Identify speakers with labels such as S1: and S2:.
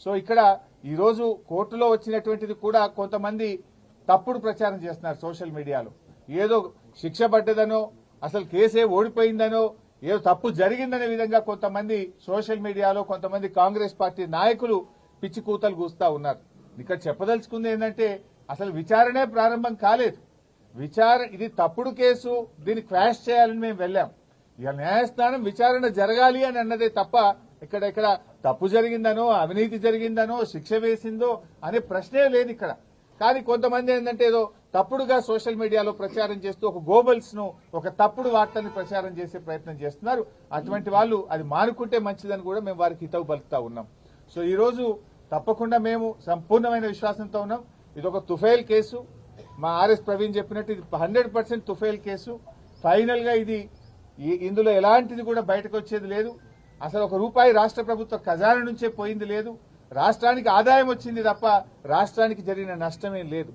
S1: So ఇక్కడ ఈ రోజు కోర్టులో వచ్చినటువంటిది కూడా కొంతమంది తప్పుడు ప్రచారం చేస్తున్నారు సోషల్ మీడియాలో. ఏదో శిక్ష పడ్డదనో అసలు కేసే ఓడిపోయిందనో ఏదో తప్పు జరిగిందనే విధంగా కొంతమంది సోషల్ మీడియాలో కొంతమంది కాంగ్రెస్ పార్టీ నాయకులు పిచ్చి కూతలు కూస్తా ఉన్నారు. ఇక్కడ చెప్పదలుచుకుంది ఏంటంటే అసలు విచారణే ప్రారంభం కాలేదు. ఇది తప్పుడు కేసు, దీన్ని క్వాష్ చేయాలని మేము వెళ్ళాం. ఇక న్యాయస్థానం విచారణ జరగాలి అని అన్నదే తప్ప ఇక్కడ తప్పు జరిగిందనో అవినీతి జరిగిందనో శిక్ష వేసిందో అనే ప్రశ్నే లేదు ఇక్కడ. కానీ కొంతమంది ఏంటంటే ఏదో తప్పుడుగా సోషల్ మీడియాలో ప్రచారం చేస్తూ ఒక గోబల్స్ ను ఒక తప్పుడు వార్తల్ని ప్రచారం చేసే ప్రయత్నం చేస్తున్నారు. అటువంటి వాళ్ళు అది మానుకుంటే మంచిదని కూడా మేము వారికి హితవు పలుకుతా ఉన్నాం. సో ఈ రోజు తప్పకుండా మేము సంపూర్ణమైన విశ్వాసంతో ఉన్నాం. ఇది ఒక తుఫైల్ కేసు. మా ఆర్ఎస్ ప్రవీణ్ చెప్పినట్టు ఇది 100% తుఫైల్ కేసు. ఫైనల్ గా ఇందులో ఎలాంటిది కూడా బయటకు వచ్చేది లేదు. అసలు ఒక రూపాయి రాష్ట్ర ప్రభుత్వ ఖజానా నుంచే పోయింది లేదు. రాష్ట్రానికి ఆదాయం వచ్చింది తప్ప రాష్ట్రానికి జరిగిన నష్టమేం లేదు.